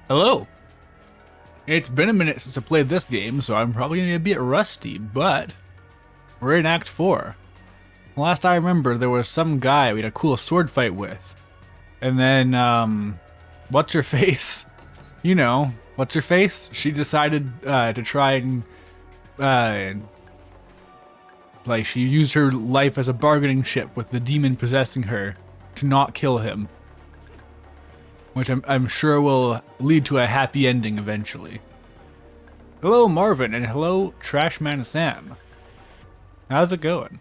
Hello. It's been a minute since I played this game, so I'm probably gonna be a bit rusty, but we're in Act 4. Last I remember, there was some guy we had a cool sword fight with. And then, what's your face? You know, what's your face? She decided to try and, uh, she used her life as a bargaining chip with the demon possessing her to not kill him. Which I'm sure will lead to a happy ending eventually. Hello, Marvin, and hello, Trashman Sam. How's it going?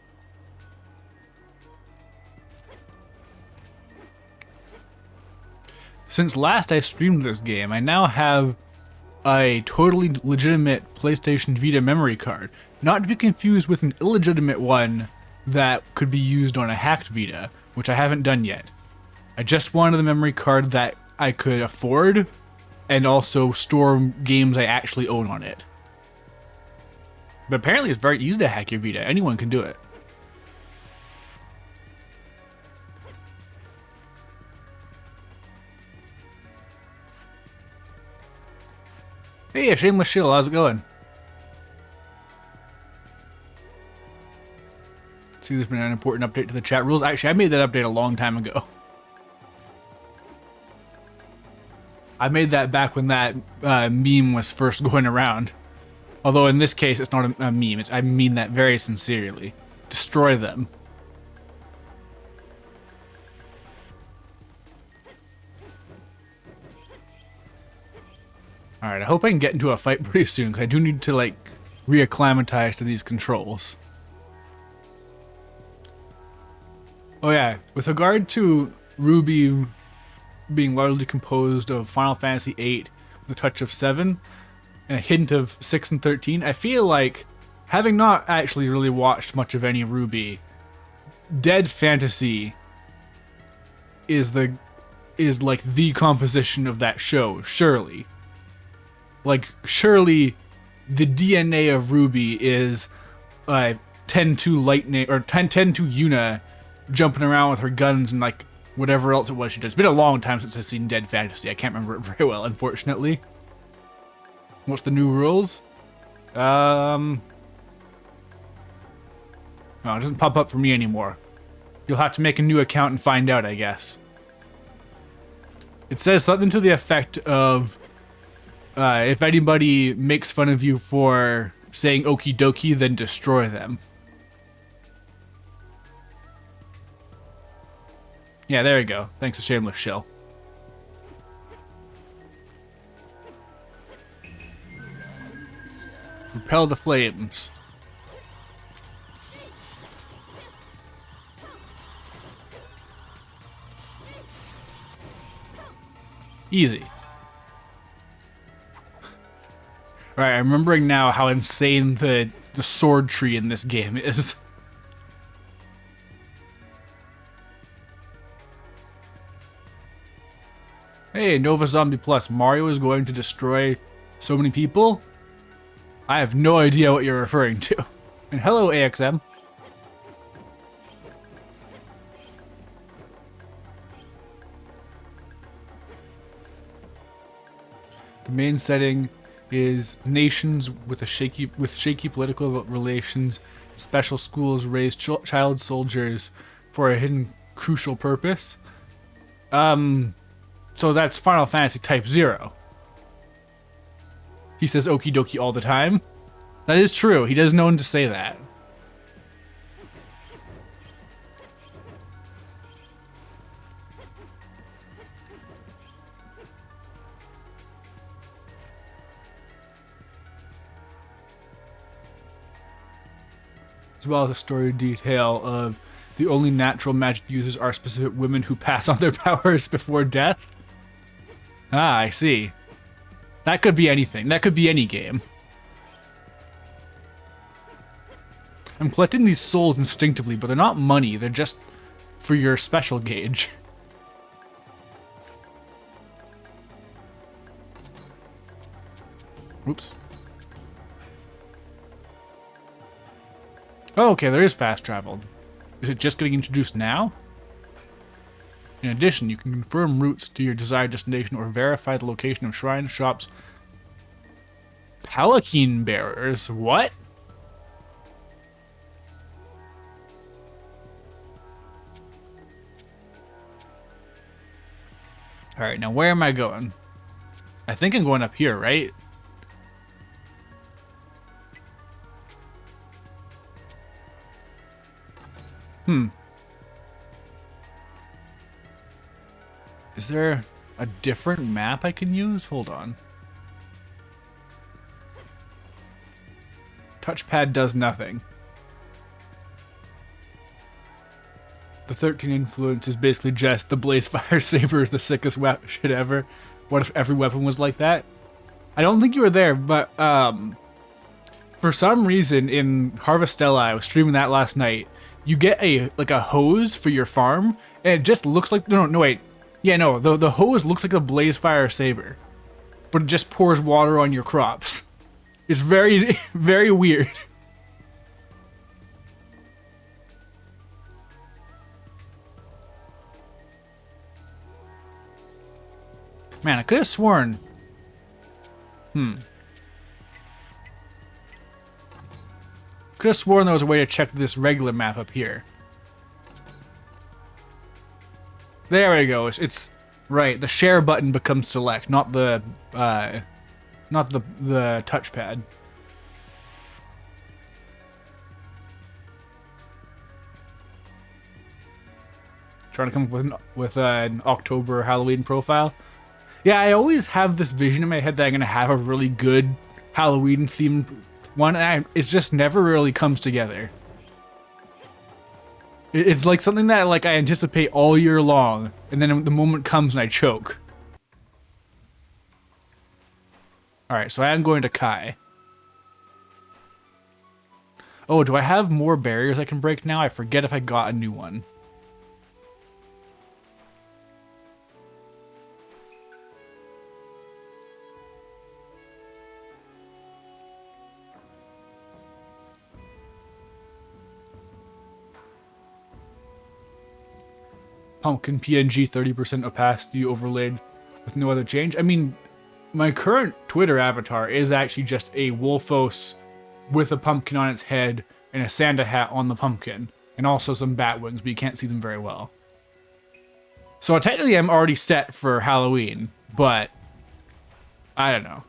Since last I streamed this game, I now have a totally legitimate PlayStation Vita memory card. Not to be confused with an illegitimate one that could be used on a hacked Vita, which I haven't done yet. I just wanted the memory card that I could afford and also store games I actually own on it. But apparently it's very easy to hack your Vita. Anyone can do it. Hey, Shameless Shill, how's it going? See, there's been an important update to the chat rules. Actually, I made that update a long time ago. I made that back when that meme was first going around. Although in this case, it's not a meme. I mean that very sincerely. Destroy them. Alright, I hope I can get into a fight pretty soon, because I do need to, like, reacclimatize to these controls. Oh yeah, with regard to Ruby being largely composed of Final Fantasy VIII with a touch of 7 and a hint of 6 and 13, I feel like, having not actually really watched much of any Ruby, Dead Fantasy is like the composition of that show, surely. Like, surely the DNA of Ruby is 10-2 Lightning, or 10-2 Yuna jumping around with her guns and like whatever else it was she does. It's been a long time since I've seen Dead Fantasy. I can't remember it very well, unfortunately. What's the new rules? No, it doesn't pop up for me anymore. You'll have to make a new account and find out, I guess. It says something to the effect of, if anybody makes fun of you for saying okie dokie, then destroy them. Yeah, there you go. Thanks to Shameless Shill. Repel the flames. Easy. Alright, I'm remembering now how insane the sword tree in this game is. Hey, Nova Zombie Plus, Mario is going to destroy so many people? I have no idea what you're referring to. And hello, AXM. The main setting is nations with shaky political relations. Special schools raise child soldiers for a hidden crucial purpose. So that's Final Fantasy Type 0. He says okie dokie all the time. That is true. He does know when to say that. As well as a story detail of the only natural magic users are specific women who pass on their powers before death. Ah, I see. That could be anything. That could be any game. I'm collecting these souls instinctively, but they're not money. They're just for your special gauge. Oops. Oh, okay, there is fast travel. Is it just getting introduced now? In addition, you can confirm routes to your desired destination or verify the location of shrines, shops, palanquin bearers. What? Alright, now where am I going? I think I'm going up here, right? Is there a different map I can use? Hold on. Touchpad does nothing. The 13 influence is basically just the Blaze Fire Saber is the sickest shit ever. What if every weapon was like that? I don't think you were there, but for some reason in Harvestella, I was streaming that last night. You get a hose for your farm, and it just looks like no wait, yeah no the hose looks like a Blaze Fire Saber, but it just pours water on your crops. It's very very weird. Man, I could have sworn. Could have sworn there was a way to check this regular map up here. There we go. It's right. The share button becomes select, not the touchpad. Trying to come up with an October Halloween profile. Yeah, I always have this vision in my head that I'm gonna have a really good Halloween themed one, and it just never really comes together. It's like something that I anticipate all year long, and then the moment comes and I choke. Alright, so I am going to Kai. Oh, do I have more barriers I can break now? I forget if I got a new one. Pumpkin PNG 30% opacity overlaid with no other change. I mean, my current Twitter avatar is actually just a Wolfos with a pumpkin on its head and a Santa hat on the pumpkin, and also some bat wings, but you can't see them very well. So technically I'm already set for Halloween, but I don't know.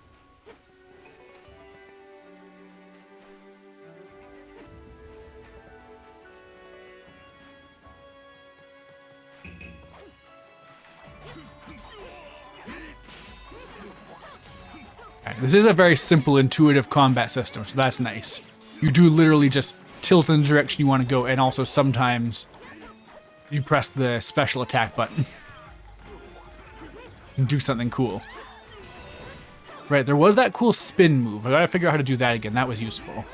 This is a very simple, intuitive combat system, so that's nice. You do literally just tilt in the direction you want to go, and also sometimes you press the special attack button and do something cool. Right, there was that cool spin move. I gotta figure out how to do that again. That was useful.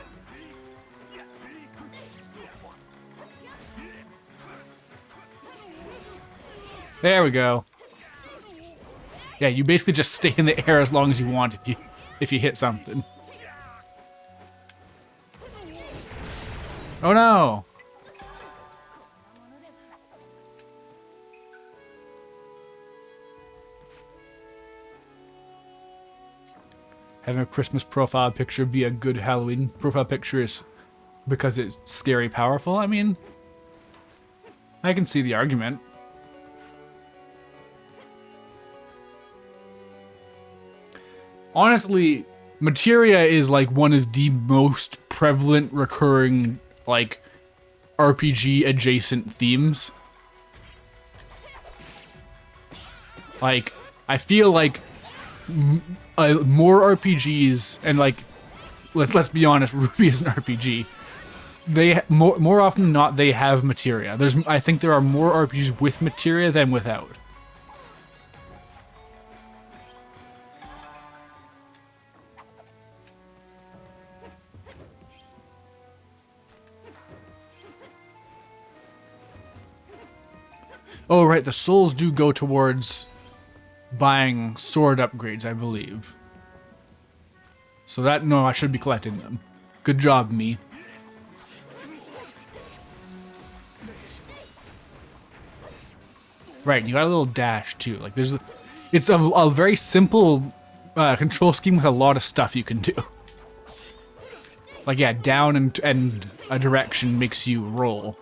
There we go. Yeah, you basically just stay in the air as long as you want if you hit something. Oh no! Having a Christmas profile picture be a good Halloween profile picture is because it's scary powerful. I mean, I can see the argument. Honestly, materia is like one of the most prevalent recurring RPG adjacent themes. Like, I feel like more RPGs, and let's be honest, Ruby is an RPG. They more often than not they have materia. I think there are more RPGs with materia than without. Oh, right, the souls do go towards buying sword upgrades, I believe. So no, I should be collecting them. Good job, me. Right, you got a little dash too. Like it's a very simple control scheme with a lot of stuff you can do. Like yeah, down and a direction makes you roll.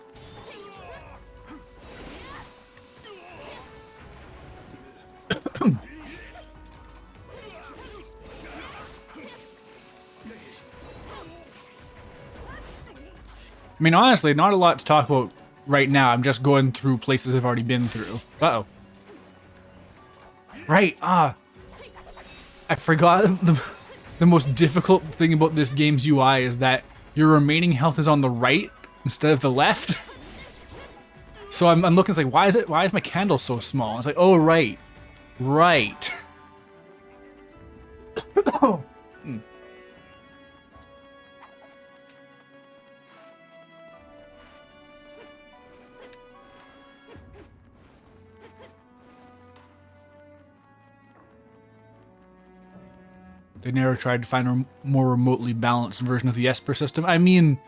I mean, honestly, not a lot to talk about right now. I'm just going through places I've already been through. Uh-oh. Right, I forgot the most difficult thing about this game's UI is that your remaining health is on the right instead of the left. So I'm looking, it's like, why is my candle so small? It's like, oh, right. Right. They never tried to find a more remotely balanced version of the Esper system. I mean,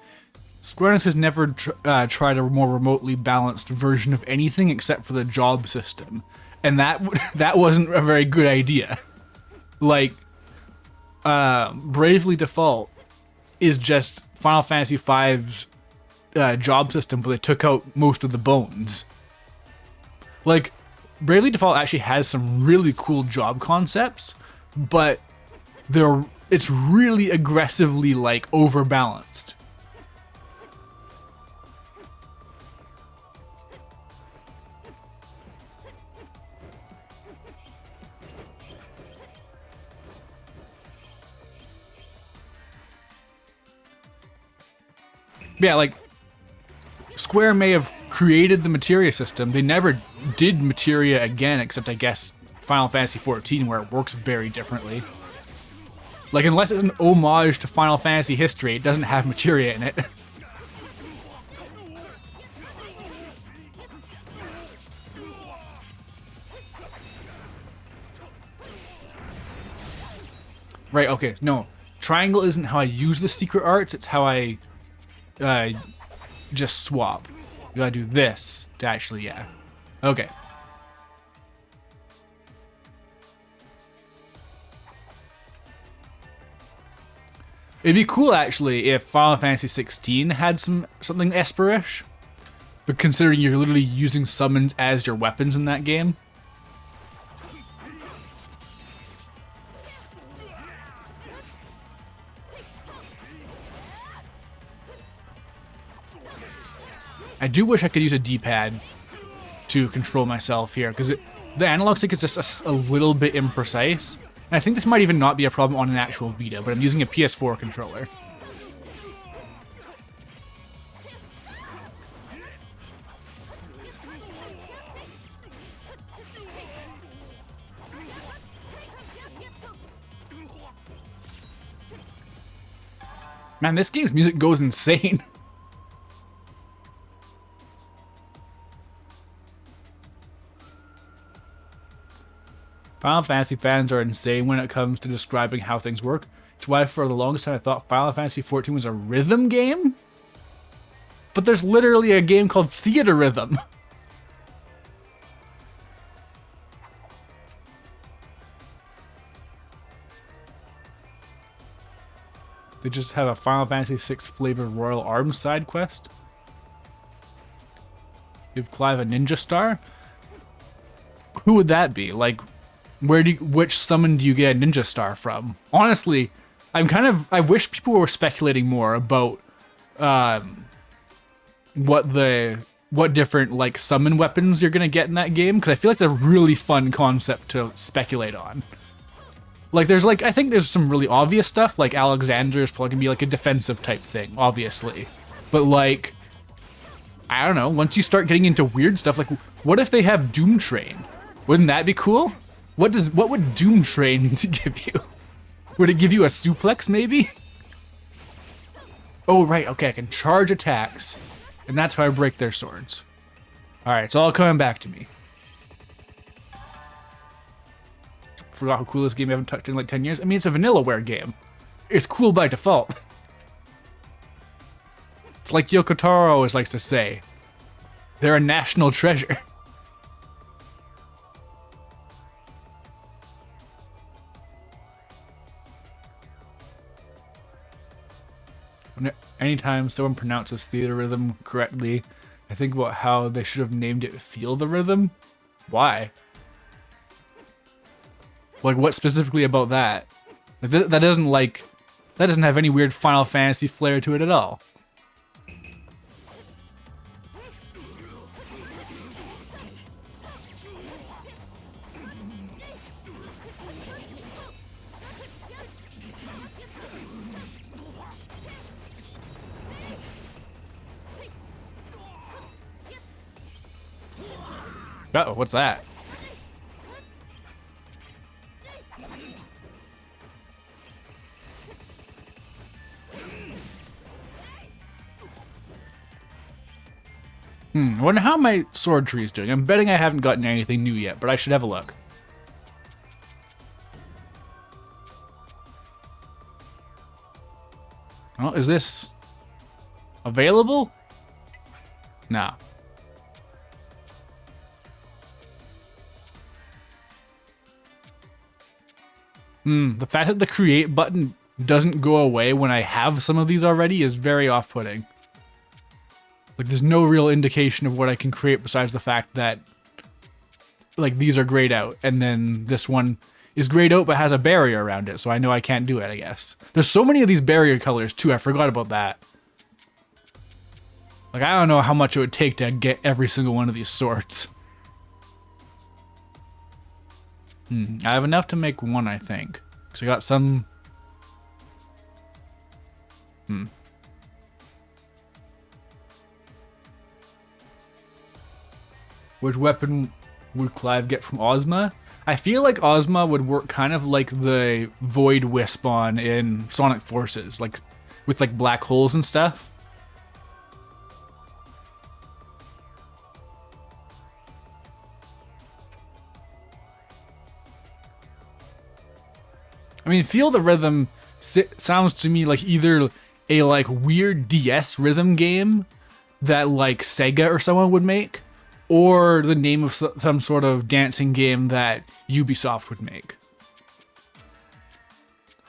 Square Enix has never tried a more remotely balanced version of anything except for the job system. And that wasn't a very good idea. Like, Bravely Default is just Final Fantasy V's job system, but they took out most of the bones. Like, Bravely Default actually has some really cool job concepts, but it's really aggressively, like, overbalanced. Yeah, like, Square may have created the materia system. They never did materia again, except, I guess, Final Fantasy XIV, where it works very differently. Like, unless it's an homage to Final Fantasy history, it doesn't have materia in it. Right, okay, no. Triangle isn't how I use the secret arts, it's how I just swap. You gotta do this to actually, yeah. Okay. It'd be cool, actually, if Final Fantasy XVI had something Esper-ish. But considering you're literally using summons as your weapons in that game. I do wish I could use a D-pad to control myself here, because the analog stick is just a little bit imprecise. And I think this might even not be a problem on an actual Vita, but I'm using a PS4 controller. Man, this game's music goes insane. Final Fantasy fans are insane when it comes to describing how things work. It's why for the longest time I thought Final Fantasy XIV was a rhythm game. But there's literally a game called Theater Rhythm. They just have a Final Fantasy VI flavored Royal Arms side quest. Give Clive a ninja star? Who would that be? Like, which summon do you get a ninja star from? Honestly, I wish people were speculating more about what different like summon weapons you're gonna get in that game, because I feel like it's a really fun concept to speculate on. Like I think there's some really obvious stuff, like Alexander is probably gonna be like a defensive type thing, obviously. But like, I don't know, once you start getting into weird stuff, like what if they have Doom Train? Wouldn't that be cool? What would Doom Train give you? Would it give you a suplex, maybe? Oh, right, okay, I can charge attacks. And that's how I break their swords. Alright, it's all coming back to me. Forgot how cool this game I haven't touched in like 10 years. I mean, it's a Vanillaware game. It's cool by default. It's like Yoko Taro always likes to say. They're a national treasure. Anytime someone pronounces theater rhythm correctly, I think about how they should have named it Feel the Rhythm. Why? Like, what specifically about that? Like, that doesn't have any weird Final Fantasy flair to it at all. Uh-oh, what's that? I wonder how my sword tree is doing. I'm betting I haven't gotten anything new yet, but I should have a look. Oh, is this available? Nah. The fact that the create button doesn't go away when I have some of these already is very off-putting. Like, there's no real indication of what I can create besides the fact that, like, these are grayed out, and then this one is grayed out but has a barrier around it, so I know I can't do it, I guess. There's so many of these barrier colors, too, I forgot about that. Like, I don't know how much it would take to get every single one of these sorts. I have enough to make one, I think. Because I got some... Which weapon would Clive get from Ozma? I feel like Ozma would work kind of like the Void Wisp on in Sonic Forces, like with like black holes and stuff. I mean, Feel the Rhythm sounds to me like either a like weird DS rhythm game that like Sega or someone would make, or the name of some sort of dancing game that Ubisoft would make.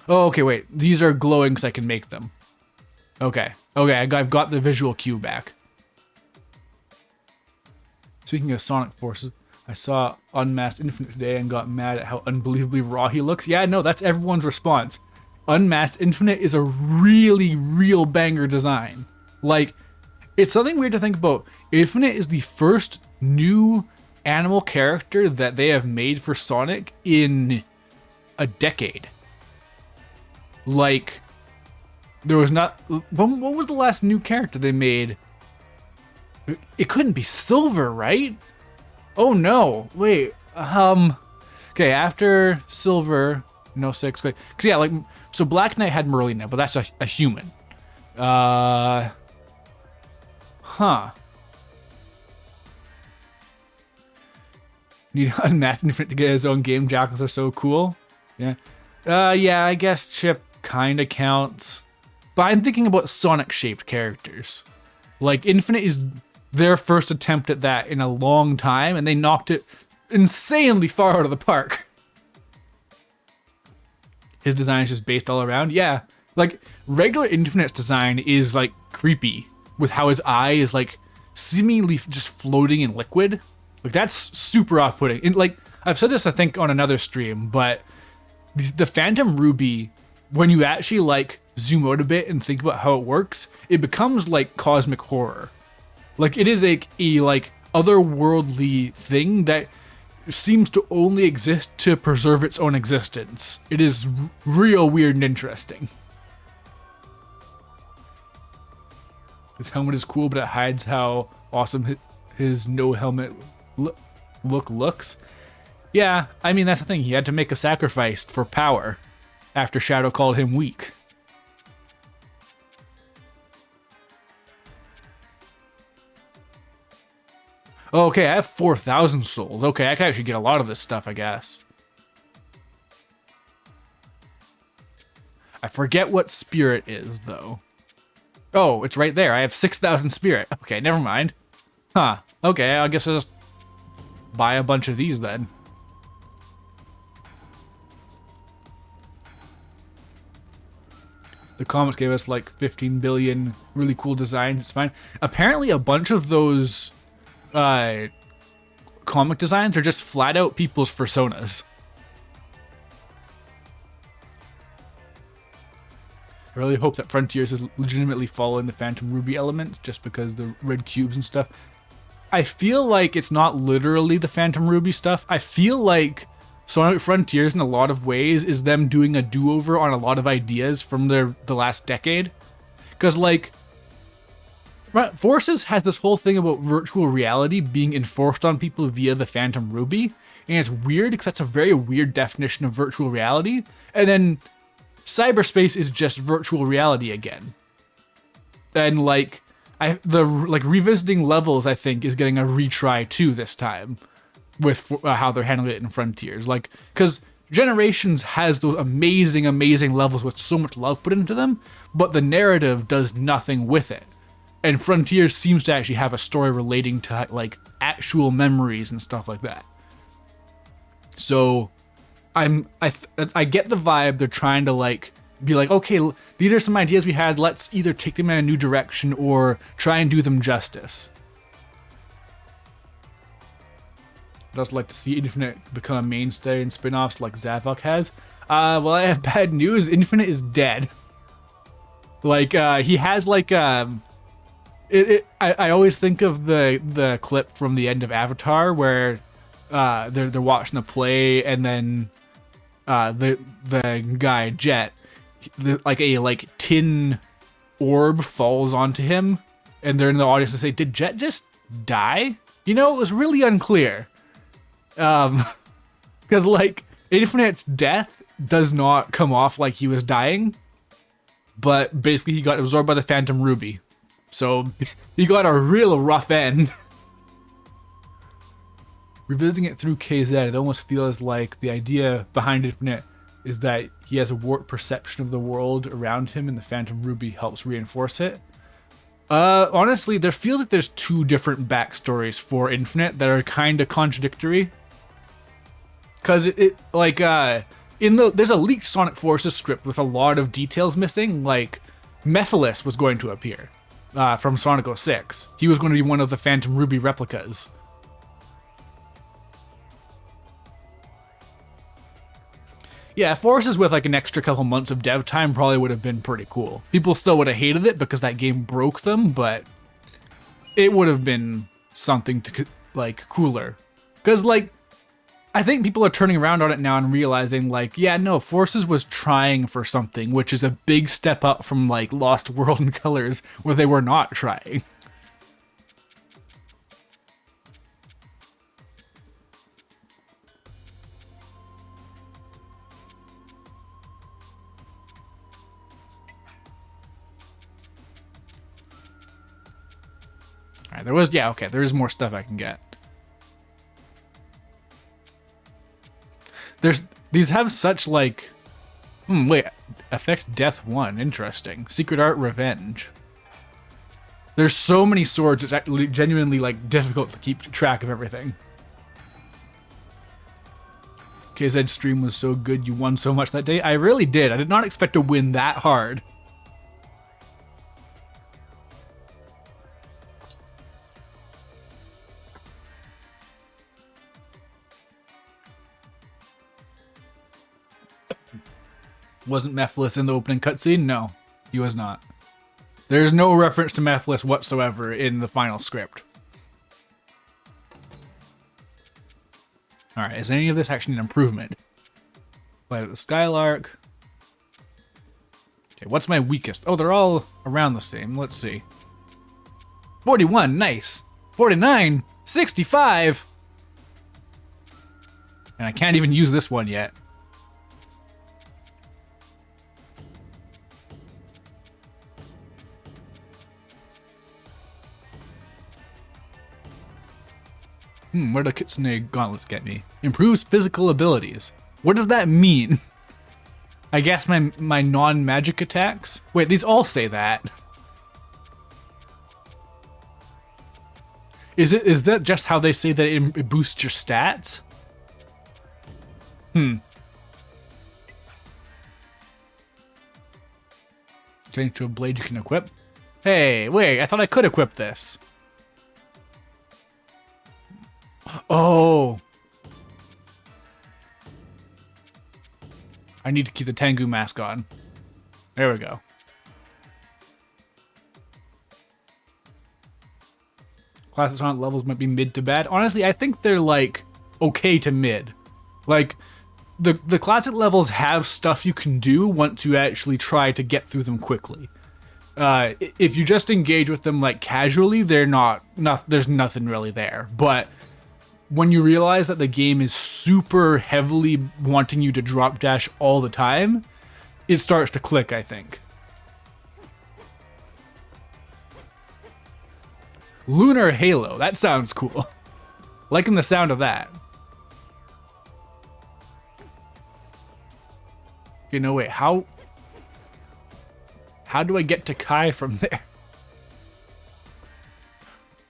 Oh, okay, wait. These are glowing so I can make them. Okay. Okay, I've got the visual cue back. Speaking of Sonic Forces, I saw Unmasked Infinite today and got mad at how unbelievably raw he looks. Yeah, no, that's everyone's response. Unmasked Infinite is a really, real banger design. Like, it's something weird to think about. Infinite is the first new animal character that they have made for Sonic in a decade. Like, there was not... What was the last new character they made? It couldn't be Silver, right? Oh no, wait, okay, after Silver, no 6, because yeah, like, so Black Knight had Merlina, but that's a human. Need Unmasked Infinite to get his own game. Jackals are so cool. Yeah. Yeah, I guess Chip kinda counts. But I'm thinking about Sonic-shaped characters. Like, Infinite is their first attempt at that in a long time, and they knocked it insanely far out of the park. His design is just based all around. Yeah, like, regular Infinite's design is, like, creepy, with how his eye is, like, seemingly just floating in liquid. Like, that's super off-putting. And, like, I've said this, I think, on another stream, but the Phantom Ruby, when you actually, like, zoom out a bit and think about how it works, it becomes, like, cosmic horror. Like, it is a like, otherworldly thing that seems to only exist to preserve its own existence. It is real weird and interesting. His helmet is cool, but it hides how awesome his no helmet look looks. Yeah, I mean, that's the thing. He had to make a sacrifice for power after Shadow called him weak. Okay, I have 4,000 souls. Okay, I can actually get a lot of this stuff, I guess. I forget what spirit is, though. Oh, it's right there. I have 6,000 spirit. Okay, never mind. Huh. Okay, I guess I'll just buy a bunch of these then. The comics gave us like 15 billion really cool designs. It's fine. Apparently, a bunch of those comic designs are just flat out people's personas. I really hope that Frontiers is legitimately following the Phantom Ruby element, just because the red cubes and stuff. I feel like it's not literally the Phantom Ruby stuff. I feel like Sonic Frontiers, in a lot of ways, is them doing a do-over on a lot of ideas from the last decade. Because, like, Forces has this whole thing about virtual reality being enforced on people via the Phantom Ruby. And it's weird, because that's a very weird definition of virtual reality. And then cyberspace is just virtual reality again. And, like, revisiting levels, I think, is getting a retry too this time. With how they're handling it in Frontiers. Like, because Generations has those amazing, amazing levels with so much love put into them, but the narrative does nothing with it. And Frontiers seems to actually have a story relating to, like, actual memories and stuff like that. So, I get the vibe they're trying to, like, be like, okay, these are some ideas we had, let's either take them in a new direction or try and do them justice. I'd also like to see Infinite become a mainstay in spin-offs like Zavok has. Well, I have bad news. Infinite is dead. Like, he has, like, I always think of the clip from the end of Avatar where they're watching the play, and then the guy, Jet, like tin orb falls onto him, and they're in the audience to say, did Jet just die? You know, it was really unclear. Because, like, Infinite's death does not come off like he was dying, but basically he got absorbed by the Phantom Ruby. So, he got a real rough end. Revisiting it through KZ, it almost feels like the idea behind Infinite is that he has a warped perception of the world around him, and the Phantom Ruby helps reinforce it. Honestly, there feels like there's two different backstories for Infinite that are kind of contradictory. Because there's a leaked Sonic Forces script with a lot of details missing. Like, Mephiles was going to appear from Sonic 06. He was going to be one of the Phantom Ruby replicas. Yeah, Forces with like an extra couple months of dev time probably would have been pretty cool. People still would have hated it because that game broke them, but it would have been something to, like, cooler. Because, like, I think people are turning around on it now and realizing, like, yeah, no, Forces was trying for something, which is a big step up from, like, Lost World and Colors, where they were not trying. Alright, there is more stuff I can get. These have such, like, wait, affect death 1, interesting. Secret Art Revenge. There's so many swords, it's actually genuinely, like, difficult to keep track of everything. KZ's stream was so good, you won so much that day. I really did. I did not expect to win that hard. Wasn't Mephiles in the opening cutscene? No, he was not. There's no reference to Mephiles whatsoever in the final script. Alright, is any of this actually an improvement? Light of the Skylark. Okay, what's my weakest? Oh, they're all around the same. Let's see. 41, nice. 49, 65. And I can't even use this one yet. Where do Kitsune gauntlets get me? Improves physical abilities. What does that mean? I guess my non-magic attacks? Wait, these all say that. Is that just how they say that it boosts your stats? Change to a blade you can equip. Hey, wait, I thought I could equip this. Oh. I need to keep the Tengu mask on. There we go. Classic Sonic levels might be mid to bad. Honestly, I think they're like okay to mid. Like the classic levels have stuff you can do once you actually try to get through them quickly. If you just engage with them like casually, there's nothing really there. But when you realize that the game is super heavily wanting you to drop dash all the time, it starts to click, I think. Lunar Halo, that sounds cool. Liking the sound of that. Okay, no wait, how do I get to Kai from there?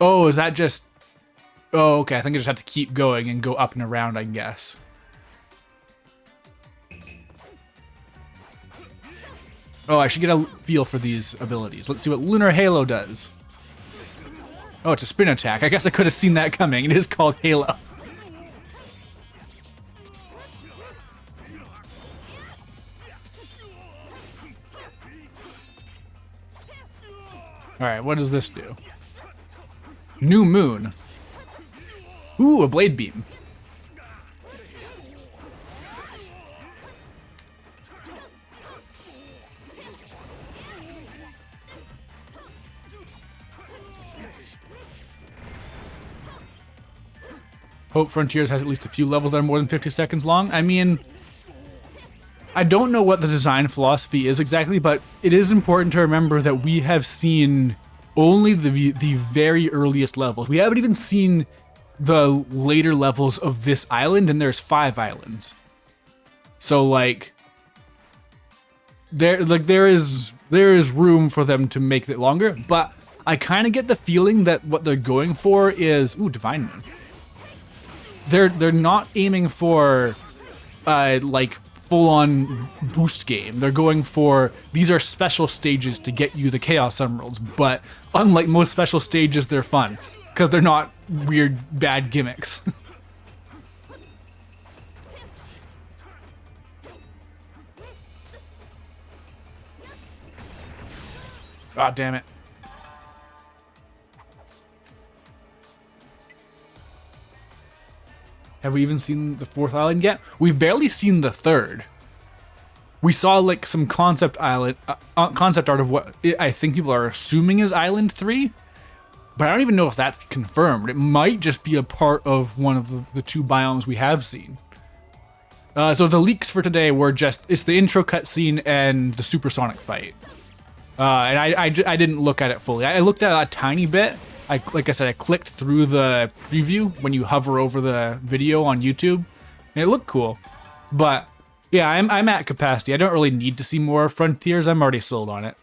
Oh, is that just... Oh, okay, I think I just have to keep going and go up and around, I guess. Oh, I should get a feel for these abilities. Let's see what Lunar Halo does. Oh, it's a spin attack. I guess I could have seen that coming. It is called Halo. Alright, what does this do? New Moon. Ooh, a Blade Beam. Hope Frontiers has at least a few levels that are more than 50 seconds long. I mean, I don't know what the design philosophy is exactly, but it is important to remember that we have seen only the very earliest levels. We haven't even seen the later levels of this island, and there's 5 islands. So like there is room for them to make it longer, but I kind of get the feeling that what they're going for is Divine Moon. They're not aiming for like full-on boost game. They're going for, these are special stages to get you the Chaos Emeralds, but unlike most special stages, they're fun because they're not weird bad gimmicks. Ah, damn it. Have we even seen the 4th island yet? We've barely seen the 3rd. We saw like some concept art of what I think people are assuming is Island 3, but I don't even know if that's confirmed. It might just be a part of one of the 2 biomes we have seen. So the leaks for today were it's the intro cutscene and the supersonic fight. And I didn't look at it fully. I looked at it a tiny bit. Like I said, I clicked through the preview when you hover over the video on YouTube, and it looked cool. But yeah, I'm at capacity. I don't really need to see more Frontiers. I'm already sold on it.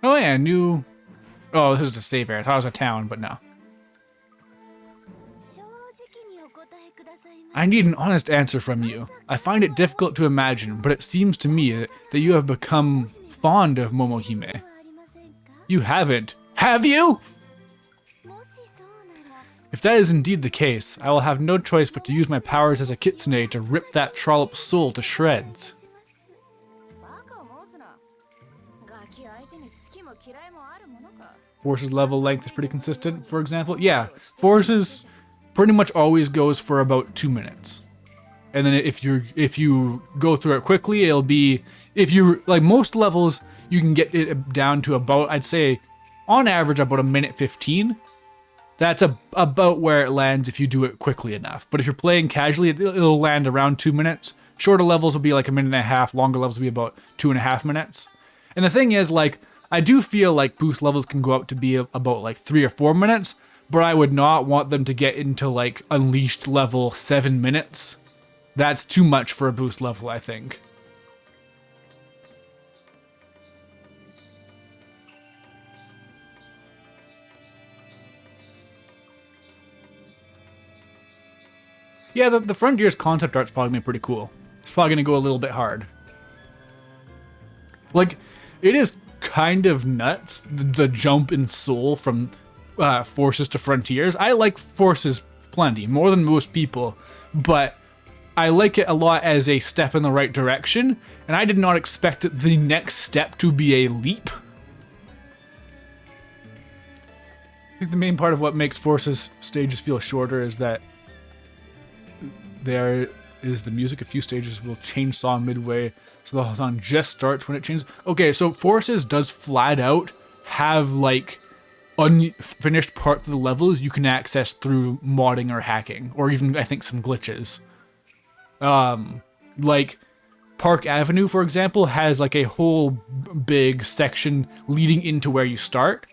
Oh yeah, Oh, this is a save area. I thought it was a town, but no. I need an honest answer from you. I find it difficult to imagine, but it seems to me that you have become fond of Momohime. You haven't. Have you? If that is indeed the case, I will have no choice but to use my powers as a kitsune to rip that trollop's soul to shreds. Force's level length is pretty consistent, for example. Yeah, Force's pretty much always goes for about 2 minutes. And then if you go through it quickly, it'll be, if you, like most levels, you can get it down to about, I'd say, on average, about 1:15. That's about where it lands if you do it quickly enough. But if you're playing casually, it'll land around 2 minutes. Shorter levels will be like 1.5 minutes, longer levels will be about 2.5 minutes. And the thing is, like, I do feel like boost levels can go up to be about like 3 or 4 minutes, but I would not want them to get into like Unleashed level 7 minutes. That's too much for a boost level, I think. Yeah, the Frontiers concept art's probably gonna be pretty cool. It's probably gonna go a little bit hard. Like, it is kind of nuts, the jump in soul from Forces to Frontiers. I like Forces plenty, more than most people, but I like it a lot as a step in the right direction, and I did not expect the next step to be a leap. I think the main part of what makes Forces stages feel shorter is that there is the music. A few stages will change song midway, so the song just starts when it changes. Okay, so Forces does flat out have like unfinished parts of the levels you can access through modding or hacking, or even I think some glitches. Like Park Avenue, for example, has like a whole big section leading into where you start.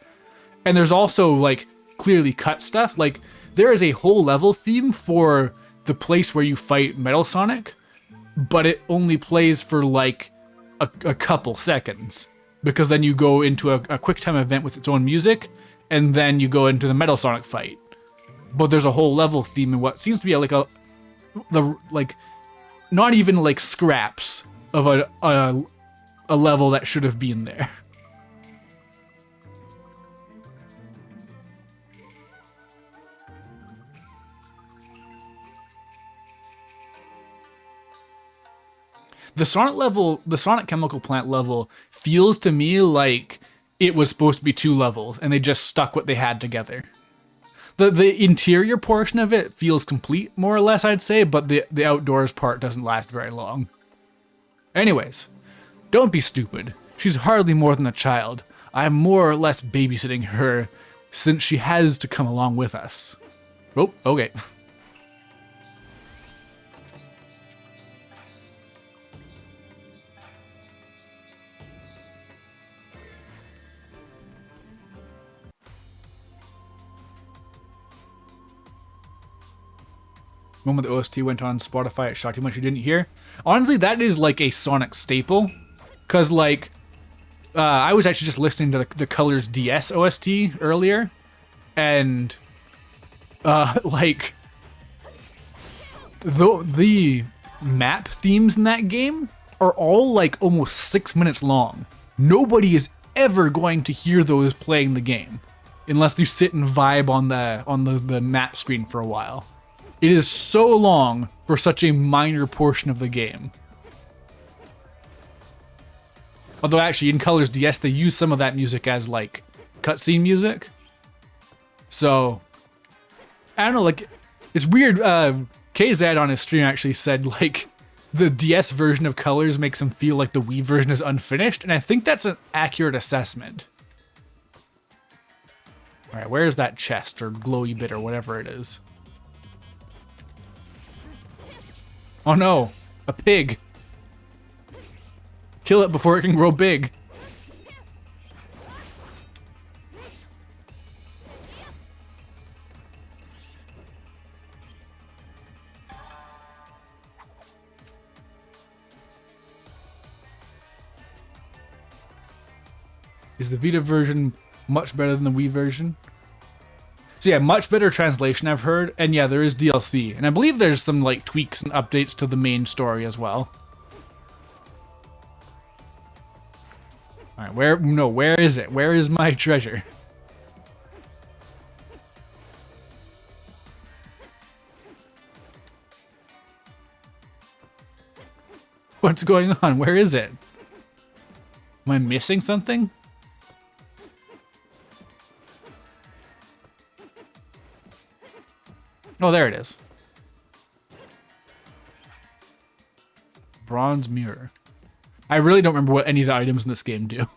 And there's also like clearly cut stuff. Like there is a whole level theme for the place where you fight Metal Sonic, but it only plays for like a couple seconds, because then you go into a quick time event with its own music, and then you go into the Metal Sonic fight. But there's a whole level theme in what seems to be like not even like scraps of a level that should have been there. The Sonic Chemical Plant level feels to me like it was supposed to be 2 levels, and they just stuck what they had together. The interior portion of it feels complete, more or less, I'd say, but the outdoors part doesn't last very long. Anyways, don't be stupid. She's hardly more than a child. I'm more or less babysitting her, since she has to come along with us. Oh, okay. Moment the OST went on Spotify, it shocked you much you didn't hear. Honestly, that is like a Sonic staple, because like I was actually just listening to the Colors DS OST earlier, and like the map themes in that game are all like almost 6 minutes long. Nobody is ever going to hear those playing the game unless you sit and vibe on the map screen for a while. It is so long for such a minor portion of the game. Although actually in Colors DS they use some of that music as like cutscene music. So I don't know, like it's weird. KZ on his stream actually said like the DS version of Colors makes him feel like the Wii version is unfinished, and I think that's an accurate assessment. Alright, where's that chest or glowy bit or whatever it is? Oh no, a pig. Kill it before it can grow big. Is the Vita version much better than the Wii version? So yeah, much better translation I've heard, and yeah, there is DLC, and I believe there's some like tweaks and updates to the main story as well. All right, where is it? Where is my treasure? What's going on? Where is it? Am I missing something? Oh, there it is. Bronze mirror. I really don't remember what any of the items in this game do.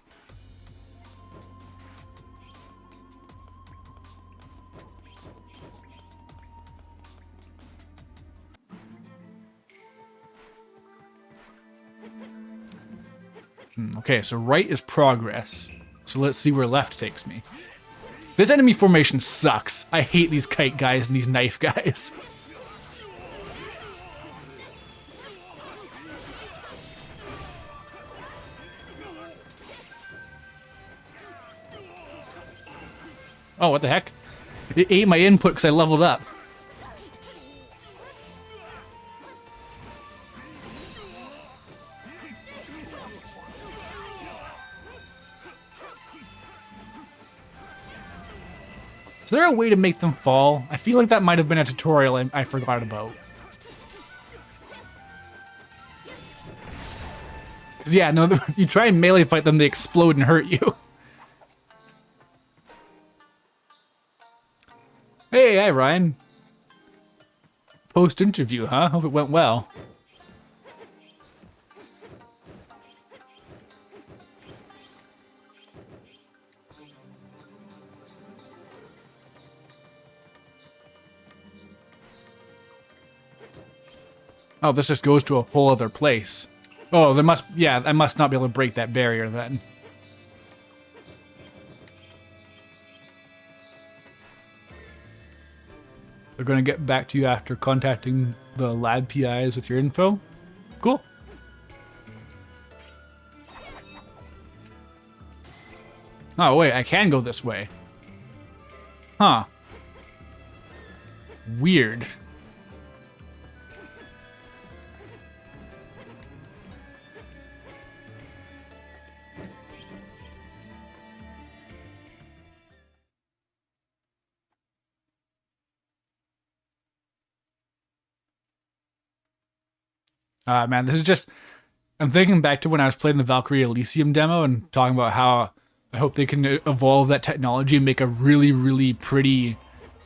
Okay, so right is progress. So let's see where left takes me. This enemy formation sucks. I hate these kite guys and these knife guys. Oh, what the heck? It ate my input because I leveled up. Is there a way to make them fall? I feel like that might have been a tutorial I forgot about. Because yeah, no, if you try and melee fight them, they explode and hurt you. Hey, hi Ryan. Post-interview, huh? Hope it went well. Oh, this just goes to a whole other place. Oh, there must, yeah, I must not be able to break that barrier then. They're going to get back to you after contacting the lab PIs with your info. Cool. Oh, wait, I can go this way. Huh. Weird. Man, this is just... I'm thinking back to when I was playing the Valkyrie Elysium demo and talking about how I hope they can evolve that technology and make a really, really pretty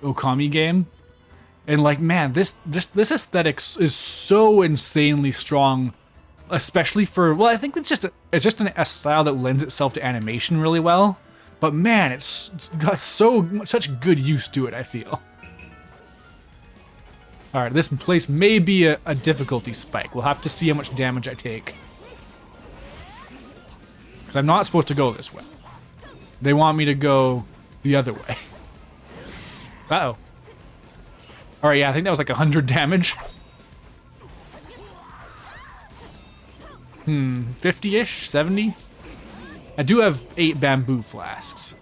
Okami game. And like, man, this aesthetic is so insanely strong, especially for, well, I think it's just a style that lends itself to animation really well. But man, it's got such good use to it, I feel. Alright, this place may be a difficulty spike. We'll have to see how much damage I take. Because I'm not supposed to go this way. They want me to go the other way. Uh-oh. Alright, yeah, I think that was like 100 damage. 50-ish? 70? I do have 8 bamboo flasks.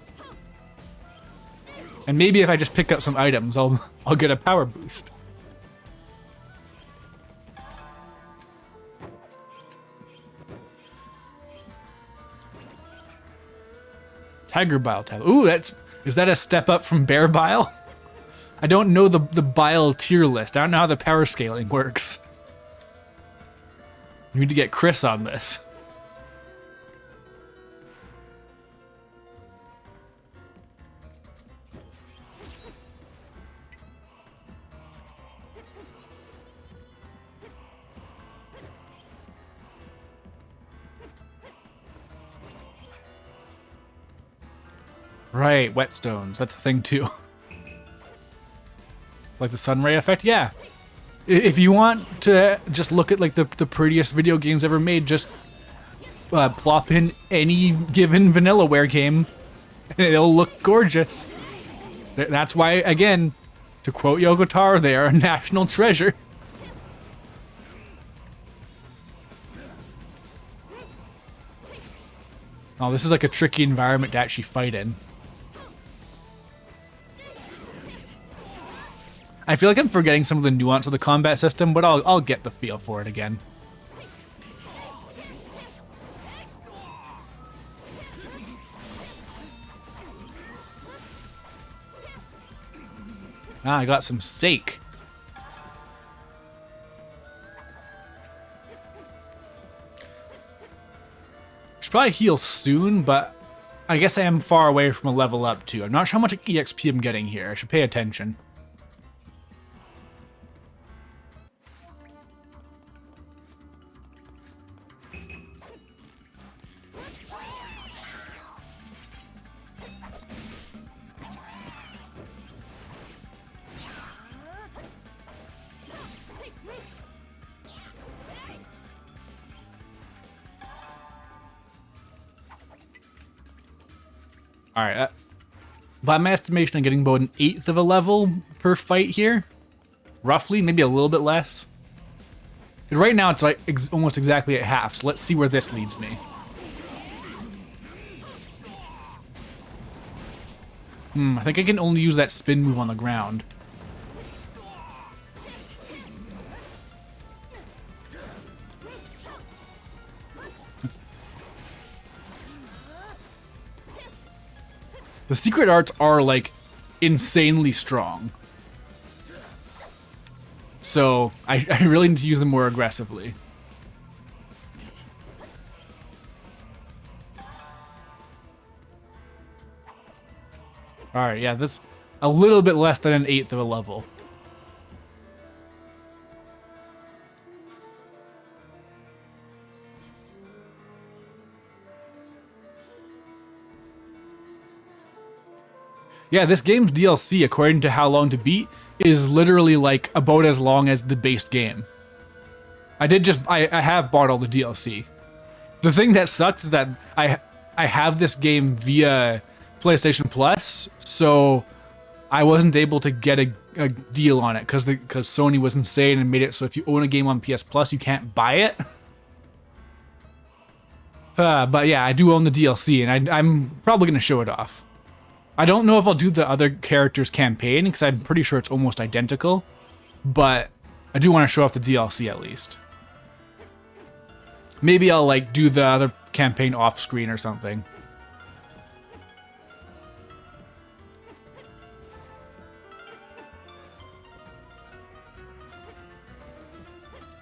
And maybe if I just pick up some items, I'll get a power boost. Tiger bile tablet. Ooh, is that a step up from bear bile? I don't know the bile tier list. I don't know how the power scaling works. We need to get Chris on this. Right, whetstones. That's a thing too. Like the sunray effect? Yeah. If you want to just look at like the prettiest video games ever made, just plop in any given Vanillaware game and it'll look gorgeous. That's why, again, to quote Yoko Taro, they are a national treasure. Oh, this is like a tricky environment to actually fight in. I feel like I'm forgetting some of the nuance of the combat system, but I'll get the feel for it again. Ah, I got some sake. Should probably heal soon, but I guess I am far away from a level up too. I'm not sure how much EXP I'm getting here. I should pay attention. Alright, by my estimation, I'm getting about 1/8 of a level per fight here. Roughly, maybe a little bit less. And right now, it's like almost exactly at half, so let's see where this leads me. I think I can only use that spin move on the ground. The secret arts are like insanely strong. So I really need to use them more aggressively. Alright, yeah, this a little bit less than an 1/8 of a level. Yeah, this game's DLC, according to How Long to Beat, is literally like about as long as the base game. I have bought all the DLC. The thing that sucks is that I have this game via PlayStation Plus, so I wasn't able to get a deal on it because Sony was insane and made it so if you own a game on PS Plus, you can't buy it. But yeah, I do own the DLC, and I'm probably going to show it off. I don't know if I'll do the other characters' campaign, because I'm pretty sure it's almost identical, but I do want to show off the DLC at least. Maybe I'll like do the other campaign off screen or something.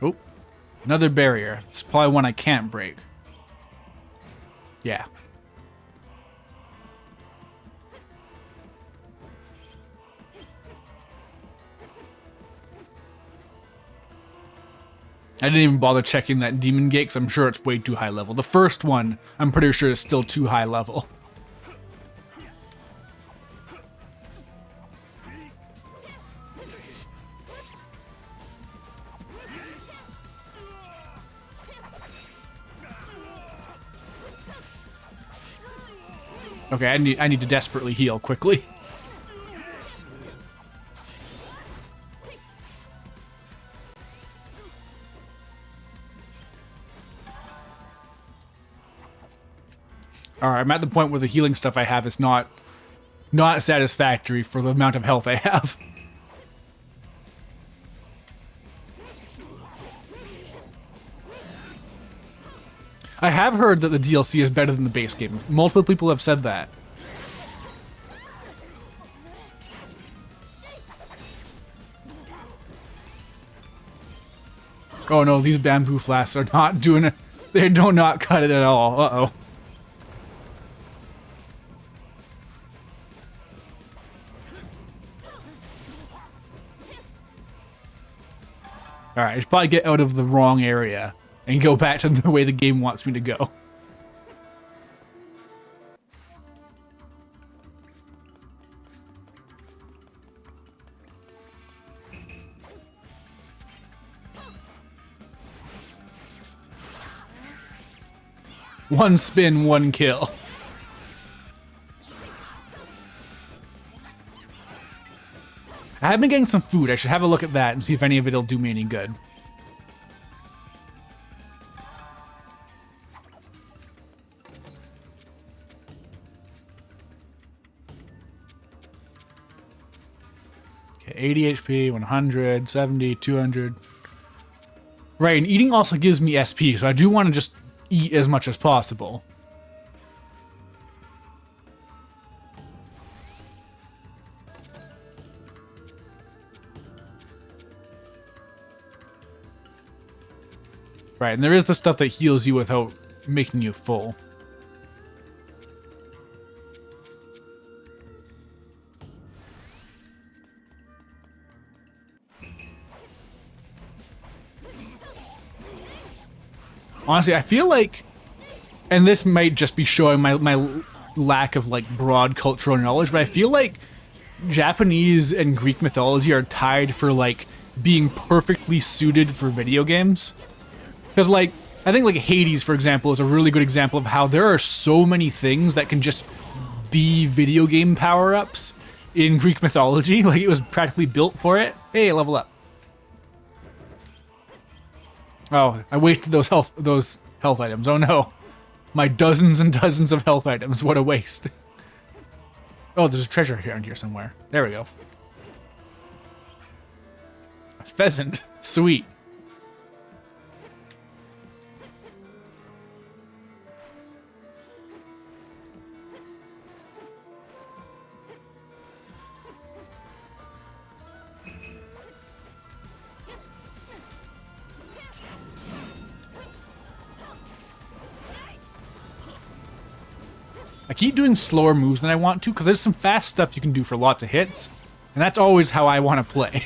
Oh, another barrier. It's probably one I can't break. Yeah. I didn't even bother checking that demon gate because I'm sure it's way too high level. The first one, I'm pretty sure is still too high level. Okay, I need to desperately heal quickly. Alright, I'm at the point where the healing stuff I have is not satisfactory for the amount of health I have. I have heard that the DLC is better than the base game. Multiple people have said that. Oh no, these bamboo flasks are not doing it. They do not cut it at all. Uh-oh. Alright, I should probably get out of the wrong area and go back to the way the game wants me to go. One spin, one kill. I have been getting some food. I should have a look at that and see if any of it'll do me any good. Okay, 80 HP, 100, 70, 200. Right, and eating also gives me SP, so I do want to just eat as much as possible. Right, and there is the stuff that heals you without making you full. Honestly, I feel like, and this might just be showing my lack of like broad cultural knowledge, but I feel like Japanese and Greek mythology are tied for like being perfectly suited for video games. Because like, I think like Hades, for example, is a really good example of how there are so many things that can just be video game power-ups in Greek mythology. Like it was practically built for it. Hey, level up. Oh, I wasted those health items. Oh no. My dozens and dozens of health items. What a waste. Oh, there's a treasure here and here somewhere. There we go. A pheasant. Sweet. I keep doing slower moves than I want to, because there's some fast stuff you can do for lots of hits, and that's always how I want to play.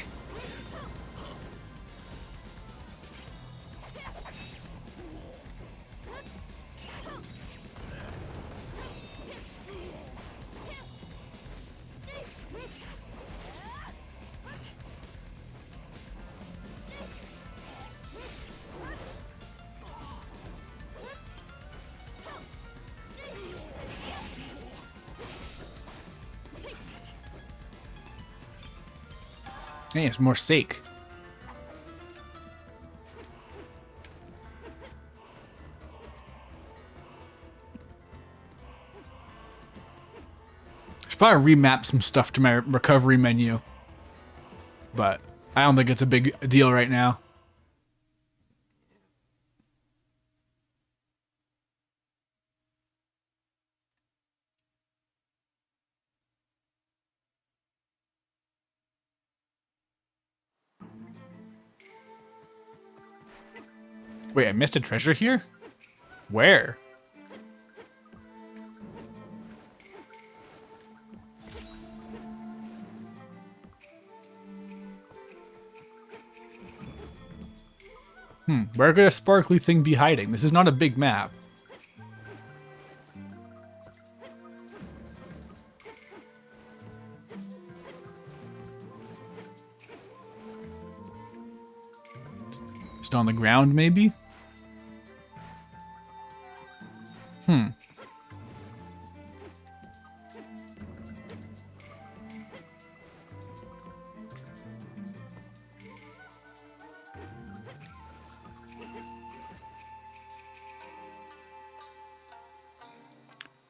Hey, it's more sake. I should probably remap some stuff to my recovery menu, but I don't think it's a big deal right now. Wait, I missed a treasure here? Where? Where could a sparkly thing be hiding? This is not a big map. Just on the ground, maybe? A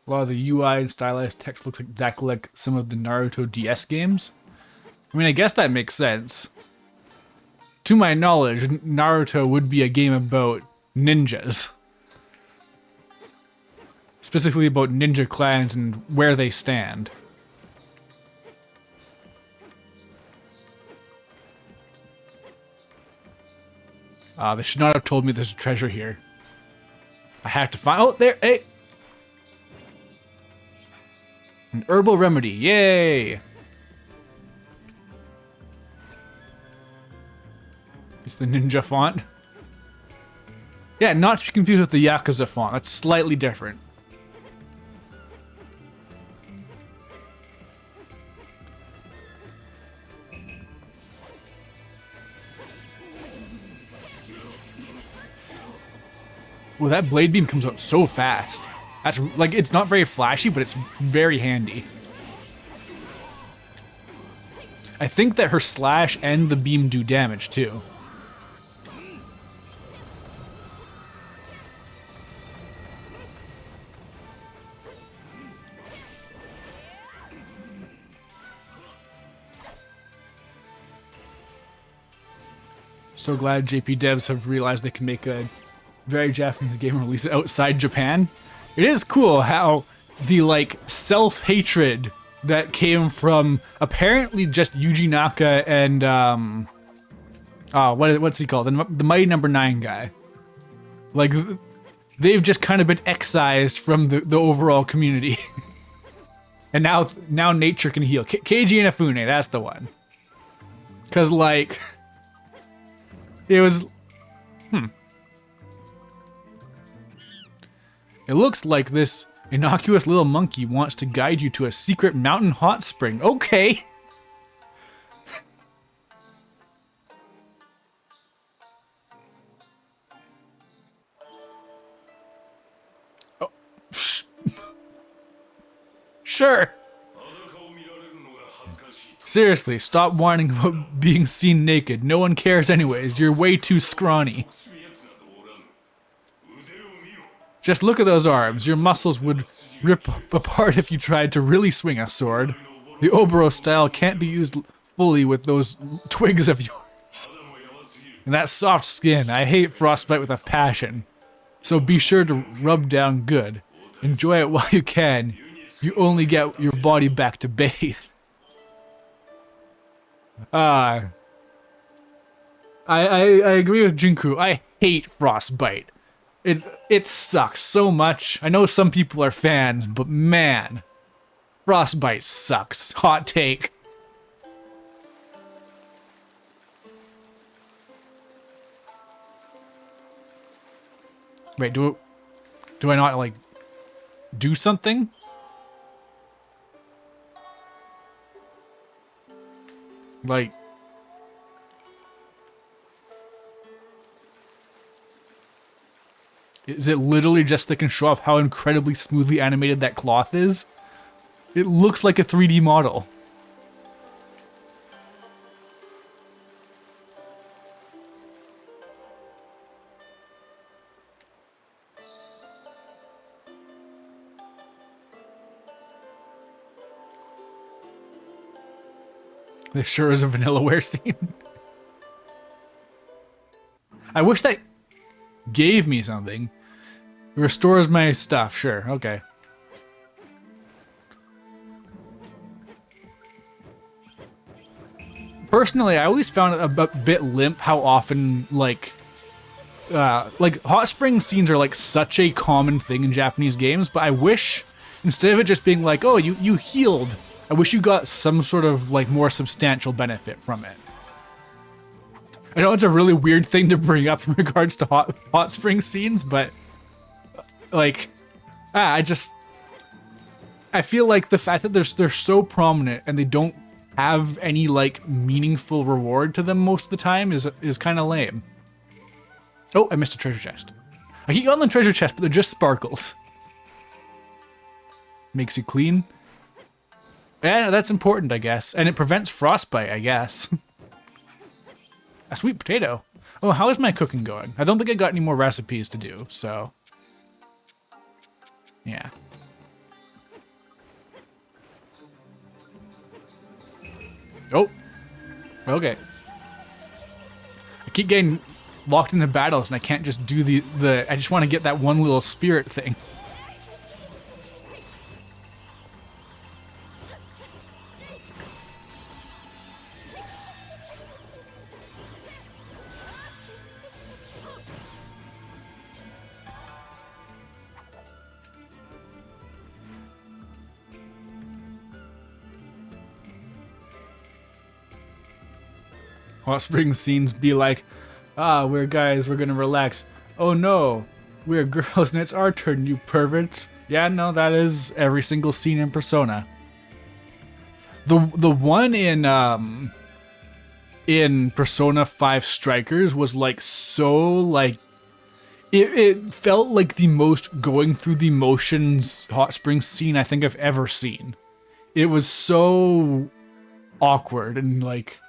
lot of the UI and stylized text looks exactly like some of the Naruto DS games. I mean, I guess that makes sense. To my knowledge, Naruto would be a game about ninjas. Specifically about ninja clans and where they stand. They should not have told me there's a treasure here. I have to find— oh, there, hey! An herbal remedy, yay! It's the ninja font. Yeah, not to be confused with the Yakuza font. That's slightly different. Well, that blade beam comes out so fast. That's like, it's not very flashy, but it's very handy. I think that her slash and the beam do damage too. So glad JP devs have realized they can make a very Japanese game and release it outside Japan. It is cool how the like self-hatred that came from apparently just Yuji Naka and what's he called? The Mighty Number 9 guy. Like they've just kind of been excised from the overall community. And now nature can heal. Keiji Inafune, that's the one. Cause like it was It looks like this innocuous little monkey wants to guide you to a secret mountain hot spring. Okay. Oh. Sure. Seriously, stop whining about being seen naked. No one cares anyways. You're way too scrawny. Just look at those arms. Your muscles would rip apart if you tried to really swing a sword. The Oboro style can't be used fully with those twigs of yours. And that soft skin. I hate frostbite with a passion. So be sure to rub down good. Enjoy it while you can. You only get your body back to bathe. I agree with Jinku. I hate frostbite. It sucks so much. I know some people are fans, but man, Frostbite sucks. Hot take. Wait, do I not like do something? Like, is it literally just they can show off how incredibly smoothly animated that cloth is? It looks like a 3D model. This sure is a Vanillaware scene. I wish that gave me something. Restores my stuff, sure, okay. Personally, I always found it a bit limp how often, like hot spring scenes are like such a common thing in Japanese games, but I wish, instead of it just being like, oh, you healed, I wish you got some sort of like more substantial benefit from it. I know it's a really weird thing to bring up in regards to hot spring scenes, but like, I feel like the fact that they're so prominent and they don't have any like meaningful reward to them most of the time is kind of lame. Oh, I missed a treasure chest. I keep calling them treasure chests, but they're just sparkles. Makes you clean. Yeah, that's important, I guess. And it prevents frostbite, I guess. A sweet potato. Oh, how is my cooking going? I don't think I got any more recipes to do, so. Yeah. Oh. Okay. I keep getting locked into battles and I can't just do the I just want to get that one little spirit thing. Hot spring scenes be like, we're guys, we're gonna relax. Oh no, we're girls and it's our turn, you perverts. Yeah, no, that is every single scene in Persona. The one in Persona 5 Strikers was like so like it felt like the most going through the motions hot spring scene I think I've ever seen. It was so awkward and like